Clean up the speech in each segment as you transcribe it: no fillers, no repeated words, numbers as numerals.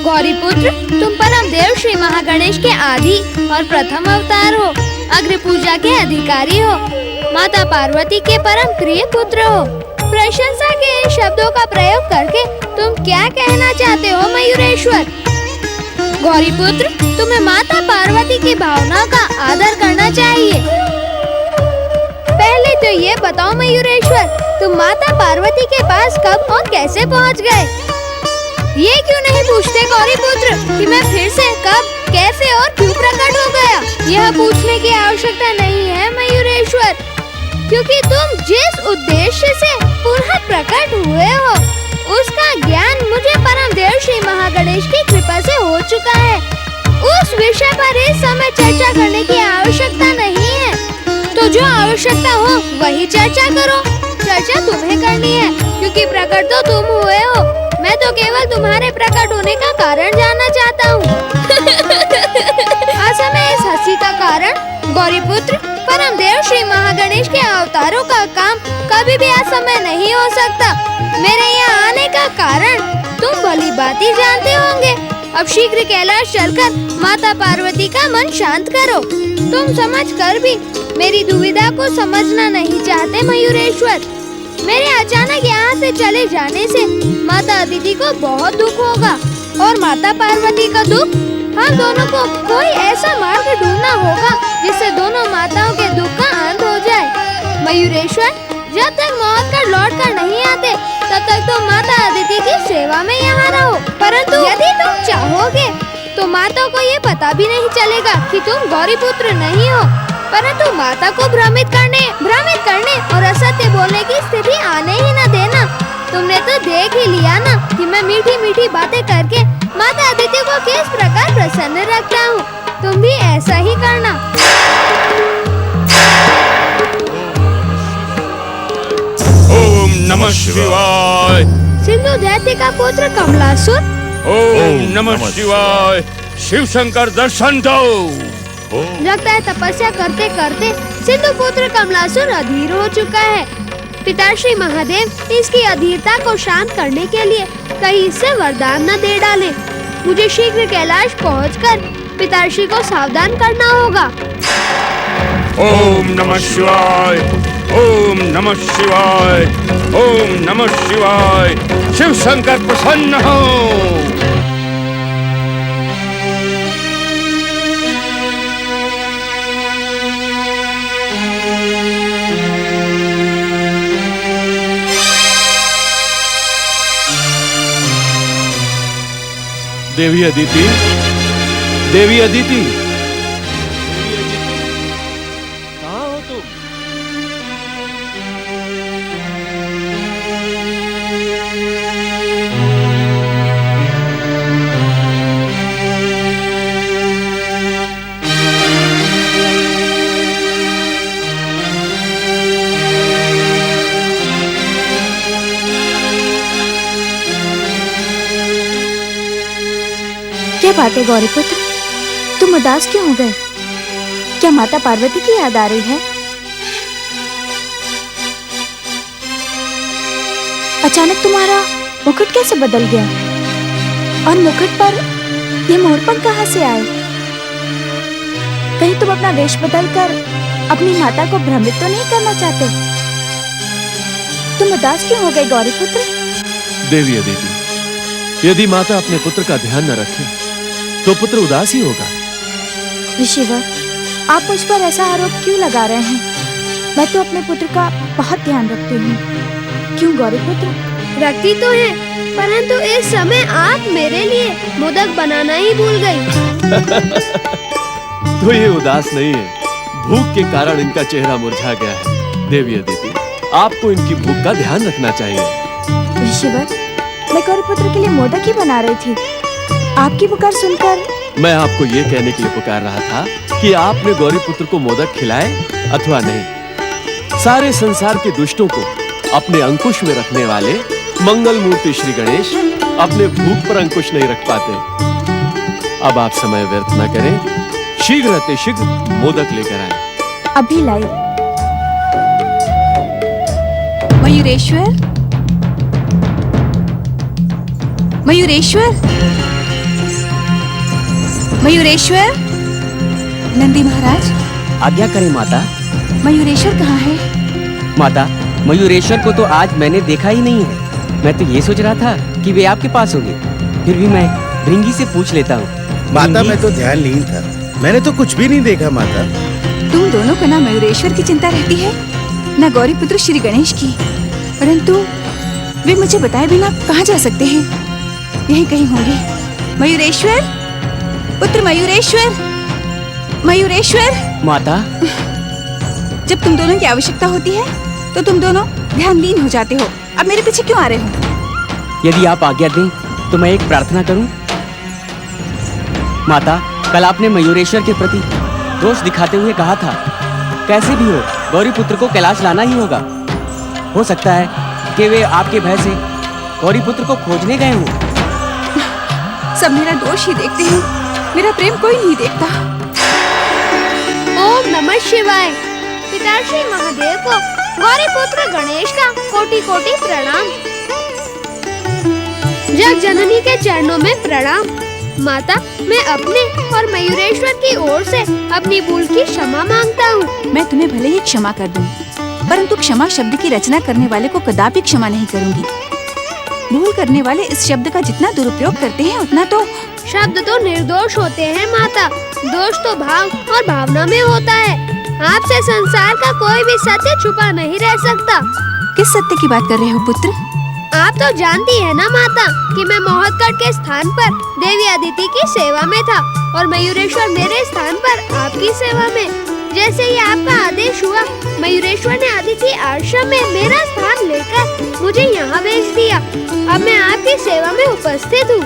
गौरीपुत्र, तुम परम देव श्री महागणेश के आदि और प्रथम अवतार हो। अग्र पूजा के अधिकारी हो। माता पार्वती के परम प्रिय पुत्र हो। प्रशंसा के इन शब्दों का प्रयोग करके तुम क्या कहना चाहते हो मयूरेश्वर? गौरीपुत्र, तुम्हें माता पार्वती की भावनाओं का आदर करना चाहिए। पहले तो ये बताओ मयूरेश्वर, तुम माता पार्वती के पास कब और कैसे पहुंच गए? ये क्यों नहीं पूछते गौरीपुत्र कि मैं फिर से कब, कैसे और क्यों प्रकट हो गया? यह पूछने की आवश्यकता नहीं है मयूरेश्वर, क्योंकि तुम जिस उद्देश्य से पुनः प्रकट हुए हो उसका ज्ञान मुझे परम देव श्री महागणेश की कृपा से हो चुका है। उस विषय पर इस समय चर्चा करने की आवश्यकता नहीं है। तो जो आवश्यकता हो वही चर्चा करो। चर्चा तुम्हें करनी है क्योंकि प्रकट तो तुम हुए हो। मैं तो केवल तुम्हारे प्रकट होने का कारण जानना चाहता हूँ। असमय इस हंसी का कारण गौरीपुत्र, परम देव श्री महागणेश के अवतारों का काम कभी भी असमय नहीं हो सकता। मेरे यहाँ आने का कारण तुम भली बात ही जानते होंगे। अब शीघ्र कैलाश चलकर माता पार्वती का मन शांत करो। तुम समझ कर भी मेरी दुविधा को समझना नहीं चाहते मयूरेश्वर। मेरे अचानक यहाँ से चले जाने से माता अदिति को बहुत दुख होगा और माता पार्वती का दुख, हम दोनों को कोई ऐसा मार्ग ढूंढना होगा जिससे दोनों माताओं के दुख का अंत हो जाए। मयूरेश्वर, जब तक मौत कर लौट कर नहीं आते तब तक तुम माता अदिति की सेवा में यहाँ रहो। परंतु यदि तुम चाहोगे तो माता को ये पता भी नहीं चलेगा कि तुम गौरीपुत्र नहीं हो। परंतु माता को भ्रमित करने और असत्य बोलने की स्थिति आने ही न देना। तुमने तो देख ही लिया ना कि मैं मीठी मीठी बातें करके माता अदिति को किस प्रकार प्रसन्न रखता हूँ। तुम भी ऐसा ही करना। ओम नमः शिवाय। सिंधु दैत्य का पुत्र कमलासुर। ओम नमः शिवाय। शिव शंकर दर्शन दो। लगता है तपस्या करते करते सिंधु पुत्र कमलासुर अधीर हो चुका है। पिताश्री महादेव इसकी अधीरता को शांत करने के लिए कहीं इससे वरदान न दे डालें। मुझे शीघ्र कैलाश पहुंचकर पिताश्री को सावधान करना होगा। ओम नमः शिवाय। ओम नमः शिवाय। ओम नमः शिवाय। शिव शंकर प्रसन्न हो। देवी अदिति, देवी अदिति, कहाँ हो तुम? क्या बात है गौरीपुत्र, तुम उदास क्यों हो गए? क्या माता पार्वती की याद आ रही है? अचानक तुम्हारा मुकुट कैसे बदल गया? और मुकुट पर ये मोरपंख कहाँ से आए? कहीं तुम अपना वेश बदलकर अपनी माता को भ्रमित तो नहीं करना चाहते? तुम उदास क्यों हो गए गौरीपुत्र? देवी अदिति, यदि माता अपने पुत्र का ध्यान न रखे तो पुत्र उदास ही होगा। ऋषिवर, आप मुझ पर ऐसा आरोप क्यों लगा रहे हैं? मैं तो अपने पुत्र का बहुत ध्यान रखती हूँ। क्यों गौरीपुत्र? रखती तो है, परंतु इस समय आप मेरे लिए मोदक बनाना ही भूल गई। तो ये उदास नहीं है, भूख के कारण इनका चेहरा मुरझा गया है। देवी अदिति, आपको इनकी भूख का ध्यान रखना चाहिए। ऋषिवर, मैं गौरीपुत्र के लिए मोदक ही बना रही थी। आपकी पुकार सुनकर मैं आपको ये कहने के लिए पुकार रहा था कि आपने गौरीपुत्र को मोदक खिलाए अथवा नहीं। सारे संसार के दुष्टों को अपने अंकुश में रखने वाले मंगल मूर्ति श्री गणेश अपने भूख पर अंकुश नहीं रख पाते। अब आप समय व्यर्थ न करें, शीघ्र अतिशीघ्र मोदक लेकर आए। अभी लाई। मयूरेश्वर, मयूरेश्वर, मयूरेश्वर, नंदी महाराज, आज्ञा करें माता। मयूरेश्वर कहाँ है? माता, मयूरेश्वर को तो आज मैंने देखा ही नहीं है। मैं तो ये सोच रहा था कि वे आपके पास होंगे, फिर भी मैं भृंगी से पूछ लेता हूँ। माता, मैं तो ध्यानलीन था, मैंने तो कुछ भी नहीं देखा माता। तुम दोनों को ना मयूरेश्वर की चिंता रहती है, न गौरी पुत्र श्री गणेश की। परंतु वे मुझे बताए बिना कहाँ जा सकते हैं? यहीं कहीं होंगे। मयूरेश्वर, पुत्र मयूरेश्वर, मयूरेश्वर। माता, जब तुम दोनों की आवश्यकता होती है तो तुम दोनों ध्यानलीन हो जाते हो। अब मेरे पीछे क्यों आ रहे हो? यदि आप आज्ञा दें तो मैं एक प्रार्थना करूं? माता, कल आपने मयूरेश्वर के प्रति दोष दिखाते हुए कहा था, कैसे भी हो गौरी पुत्र को कैलाश लाना ही होगा। हो सकता है कि वे आपके भय से गौरी पुत्र को खोजने गए हों। सब मेरा दोष ही देखते हैं, मेरा प्रेम कोई नहीं देखता। ओम नमः शिवाय। पिताश्री महादेव को गौरी पुत्र गणेश का कोटि कोटि प्रणाम। जग जननी के चरणों में प्रणाम। माता, मैं अपने और मयूरेश्वर की ओर से अपनी भूल की क्षमा मांगता हूँ। मैं तुम्हें भले ही क्षमा कर दूं, परंतु क्षमा शब्द की रचना करने वाले को कदापि क्षमा नहीं करूंगी। भूल करने वाले इस शब्द का जितना दुरुपयोग करते हैं उतना तो शब्द तो निर्दोष होते हैं माता, दोष तो भाव और भावना में होता है। आपसे संसार का कोई भी सत्य छुपा नहीं रह सकता। किस सत्य की बात कर रहे हो पुत्र? आप तो जानती है ना माता कि मैं मोहतगढ़ के स्थान पर देवी अदिति की सेवा में था और मयूरेश्वर मेरे स्थान पर आपकी सेवा में। जैसे ही आपका आदेश हुआ, मयूरेश्वर ने अदिति आश्रम में मेरा स्थान लेकर मुझे यहाँ भेज दिया। अब मैं आपकी सेवा में उपस्थित हूँ।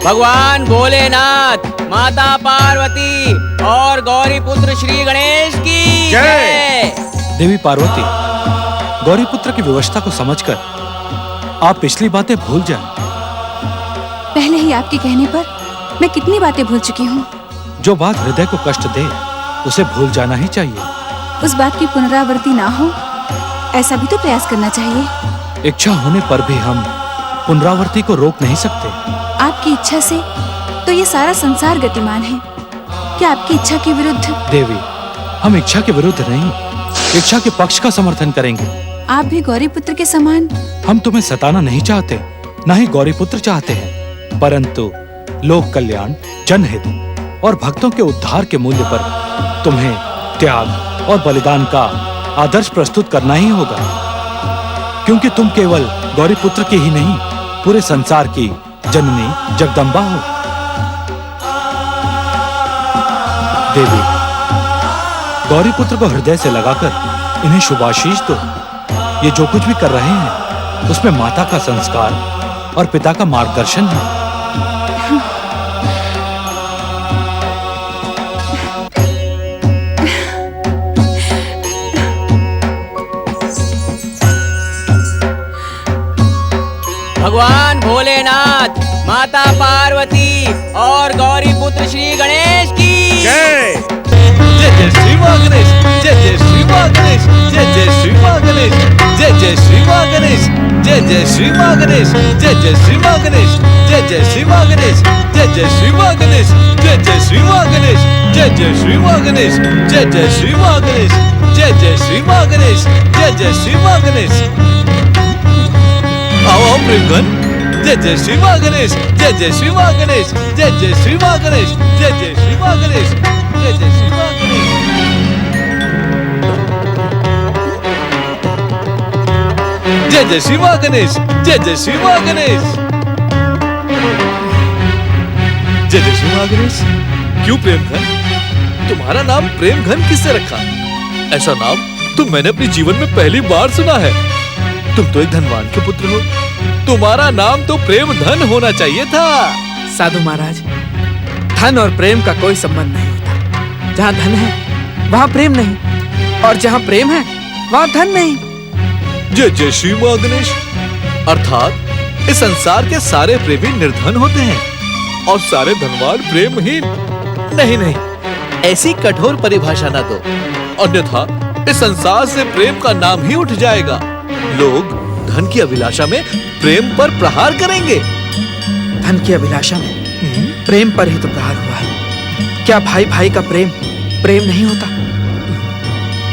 भगवान भोलेनाथ, माता पार्वती और गौरी पुत्र श्री गणेश की जय। देवी पार्वती, गौरी पुत्र की व्यवस्था को समझकर आप पिछली बातें भूल जाएं। पहले ही आपके कहने पर मैं कितनी बातें भूल चुकी हूँ। जो बात हृदय को कष्ट दे उसे भूल जाना ही चाहिए। उस बात की पुनरावृत्ति ना हो, ऐसा भी तो प्रयास करना चाहिए। इच्छा होने पर भी हम पुनरावृत्ति को रोक नहीं सकते। आपकी इच्छा से तो ये सारा संसार गतिमान है। क्या आपकी इच्छा के विरुद्ध? देवी, हम इच्छा के विरुद्ध नहीं, इच्छा के पक्ष का समर्थन करेंगे। आप भी गौरी पुत्र के समान। हम तुम्हें सताना नहीं चाहते, न ही गौरी पुत्र चाहते हैं, परंतु लोक कल्याण, जनहित और भक्तों के उद्धार के मूल्य पर तुम्हें त्याग और बलिदान का आदर्श प्रस्तुत करना ही होगा, क्योंकि तुम केवल गौरी पुत्र की ही नहीं, पूरे संसार की जननी जगदम्बा हो। देवी, गौरी पुत्र को हृदय से लगाकर इन्हें शुभाशीष दो। ये जो कुछ भी कर रहे हैं उसमें माता का संस्कार और पिता का मार्गदर्शन है। भगवान भोलेनाथ, माता पार्वती और गौरी पुत्र श्री गणेश की जय। जय जय श्री मां गणेश, जय जय श्री मां गणेश, जय जय श्री मां गणेश, जय जय श्री मां गणेश, जय जय श्री मां गणेश, जय जय श्री मां गणेश, जय जय श्री मां गणेश, जय जय श्री मां गणेश, जय जय श्री मां गणेश, जय जय श्री मां गणेश, जय जय श्री मां गणेश, जय जय श्री मां गणेश, जय जय श्री मां गणेश। आओ प्रेमगण, जय जय श्री मां गणेश, जय जय श्री मां गणेश, जय जय श्री मां गणेश, जय जय श्री मां गणेश, जय जय श्री मां गणेश। जय जय श्री मां गणेश, जय जय श्री मां गणेश, जय जय श्री मां गणेश। क्यों प्रेमघन? तुम्हारा नाम प्रेमघन किससे रखा? ऐसा नाम तो मैंने अपने जीवन में पहली बार सुना है। तुम तो एक धनवान के पुत्र हो, तुम्हारा नाम तो प्रेम धन होना चाहिए था। साधु महाराज, धन और प्रेम का कोई संबंध नहीं होता। जहाँ धन है वहाँ प्रेम नहीं, और जहाँ प्रेम है वहाँ धन नहीं। जय जय श्री मां गणेश। अर्थात इस संसार के सारे प्रेमी निर्धन होते हैं और सारे धनवान प्रेमहीन। नहीं नहीं, ऐसी कठोर परिभाषा ना दो, अन्यथा इस संसार से प्रेम का नाम ही उठ जाएगा। लोग धन की अभिलाषा में प्रेम पर प्रहार करेंगे। धन की अभिलाषा में प्रेम पर ही तो प्रहार हुआ है। क्या भाई भाई का प्रेम प्रेम नहीं होता?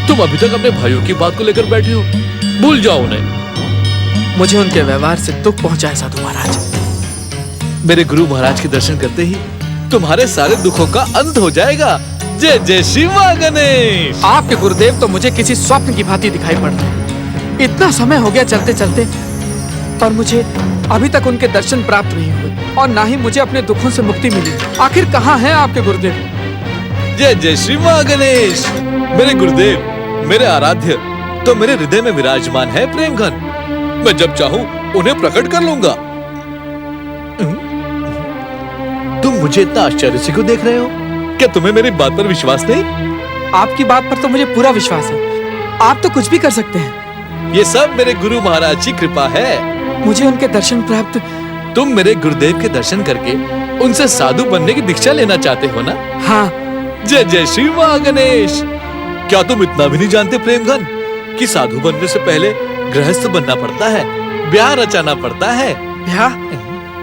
तुम अभी तक अपने भाइयों की बात को लेकर बैठे हो, भूल जाओ उन्हें। मुझे उनके व्यवहार से दुख पहुंचा है साधु महाराज। मेरे गुरु महाराज के दर्शन करते ही तुम्हारे सारे दुखों का अंत हो जाएगा। जय जय श्री गणेश। आपके गुरुदेव तो मुझे किसी स्वप्न की भांति दिखाई पड़ते हैं। इतना समय हो गया चलते चलते, पर मुझे अभी तक उनके दर्शन प्राप्त नहीं हुए और ना ही मुझे अपने दुखों से मुक्ति मिली। आखिर कहाँ हैं आपके गुरुदेव? जय जय श्री गणेश। मेरे गुरुदेव, मेरे आराध्य तो मेरे हृदय में विराजमान है प्रेम घन। मैं जब चाहूं उन्हें प्रकट कर लूंगा। तुम मुझे इतना आश्चर्य से क्यों देख रहे हो? क्या तुम्हें मेरी बात पर विश्वास नहीं? आपकी बात पर तो मुझे पूरा विश्वास है। आप तो कुछ भी कर सकते हैं। ये सब मेरे गुरु महाराज की कृपा है। मुझे उनके दर्शन प्राप्त। तुम मेरे गुरुदेव के दर्शन करके उनसे साधु बनने की दीक्षा लेना चाहते हो ना? हाँ। जय जय श्री गणेश। क्या तुम इतना भी नहीं जानते प्रेमघन कि साधु बनने से पहले गृहस्थ बनना पड़ता है, ब्याह रचाना पड़ता है? ब्याह?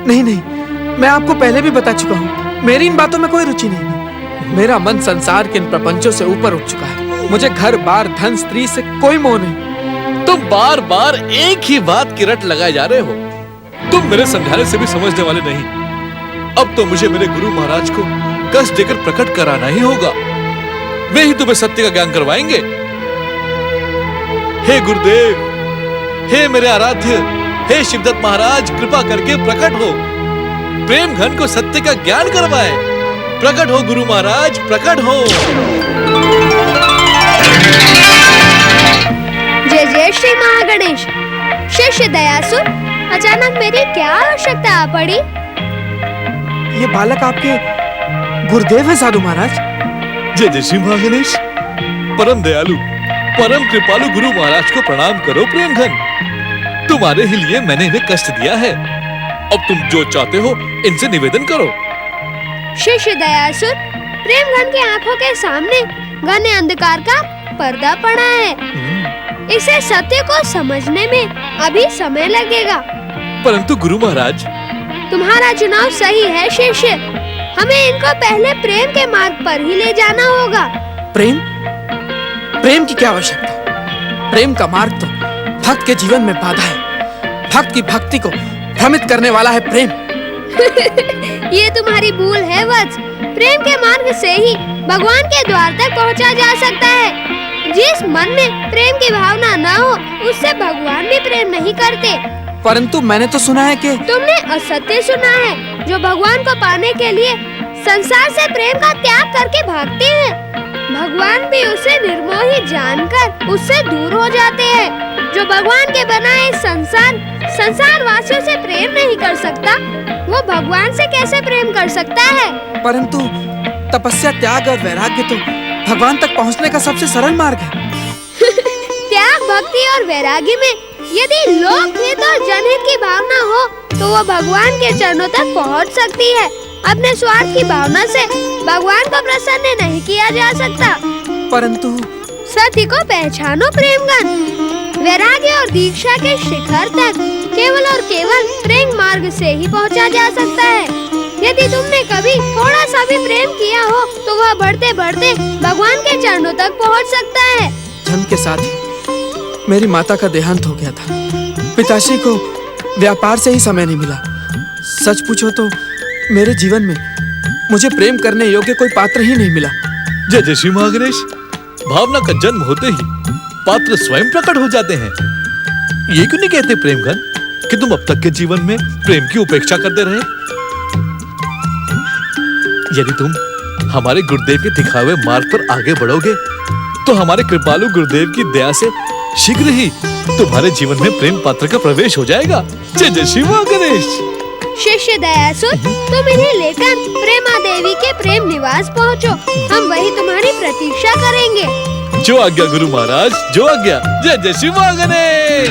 नहीं नहीं, मैं आपको पहले भी बता चुका हूँ। मेरी इन बातों में कोई रुचि नहीं। मेरा मन संसार के इन प्रपंचों से ऊपर उठ चुका है। मुझे घर बार धन स्त्री से कोई मोह नहीं। तुम बार बार एक ही बात की रट लगाए जा रहे हो। तुम मेरे समझाने से भी समझने वाले नहीं। अब तो मुझे मेरे गुरु महाराज को कष्ट देकर प्रकट कराना ही होगा। वे ही तुम्हें सत्य का ज्ञान करवाएंगे। हे गुरुदेव, हे मेरे आराध्य, हे शिवदत्त महाराज, कृपा करके प्रकट हो, प्रेम घन को सत्य का ज्ञान करवाए। प्रकट हो गुरु महाराज, प्रकट हो। जय जय श्री महागणेश। शिष्य दयासुर, अचानक मेरी क्या आवश्यकता आ पड़ी? ये बालक आपके गुरुदेव है साधु महाराज। जय जय श्री महागणेश। परम दयालु, परम कृपालु गुरु महाराज को प्रणाम करो प्रेम घन। तुम्हारे ही लिए मैंने इन्हें कष्ट दिया है। अब तुम जो चाहते हो इनसे निवेदन करो। शिष्य दयासुर, प्रेम घन की आंखों के सामने घने अंधकार का पर्दा पड़ा है। इसे सत्य को समझने में अभी समय लगेगा। परंतु गुरु महाराज, तुम्हारा चुनाव सही है शिष्य। हमें इनको पहले प्रेम के मार्ग पर ही ले जाना होगा। प्रेम? प्रेम की क्या आवश्यकता? प्रेम का मार्ग तो भक्त के जीवन में बाधा है। भक्त की भक्ति को भ्रमित करने वाला है प्रेम। ये तुम्हारी भूल है वत्स। प्रेम के मार्ग से ही भगवान के द्वार तक पहुंचा जा सकता है। जिस मन में प्रेम की भावना न हो, उससे भगवान भी प्रेम नहीं करते। परंतु मैंने तो सुना है कि तुमने असत्य सुना है। जो भगवान को पाने के लिए संसार से प्रेम का त्याग करके भागते हैं, भगवान भी उसे निर्मोही जानकर उससे दूर हो जाते हैं। जो भगवान के बनाए संसार वासियों से प्रेम नहीं कर सकता, वो भगवान से कैसे प्रेम कर सकता है? परंतु तपस्या, त्याग और वैराग्य तो भगवान तक पहुंचने का सबसे सरल मार्ग है। त्याग, भक्ति और वैराग्य में यदि लोकहित और जनहित की भावना हो, तो वो भगवान के चरणों तक पहुंच सकती है। अपने स्वार्थ की भावना से भगवान को प्रसन्न नहीं किया जा सकता। परंतु सत्य को पहचानो प्रेमगन। वैराग्य और दीक्षा के शिखर तक केवल और केवल प्रेम मार्ग से ही पहुंचा जा सकता है। यदि तुमने कभी थोड़ा सा भी प्रेम किया हो, तो वह बढ़ते बढ़ते भगवान के चरणों तक पहुंच सकता है। जन्म के साथ ही मेरी माता का देहांत हो गया था। पिताश्री को व्यापार से ही समय नहीं मिला। सच पूछो तो मेरे जीवन में मुझे प्रेम करने योग्य कोई पात्र ही नहीं मिला। जय जय श्री महागणेश। भावना का जन्म होते ही पात्र स्वयं प्रकट हो जाते हैं। ये क्यों नहीं कहते प्रेमघन कि तुम अब तक के जीवन में प्रेम की उपेक्षा करते रहे? यदि तुम हमारे गुरुदेव के दिखाए हुए मार्ग पर आगे बढ़ोगे, तो हमारे कृपालु गुरुदेव की दया से शीघ्र ही तुम्हारे जीवन में प्रेम पात्र का प्रवेश हो जाएगा। जय जय श्री गणेश। शिष्य दयासुर, तुम इन्हें लेकर प्रेमा देवी के प्रेम निवास पहुँचो। हम वही तुम्हारी प्रतीक्षा करेंगे। जो आज्ञा गुरु महाराज, जो आज्ञा। जय जय श्री गणेश।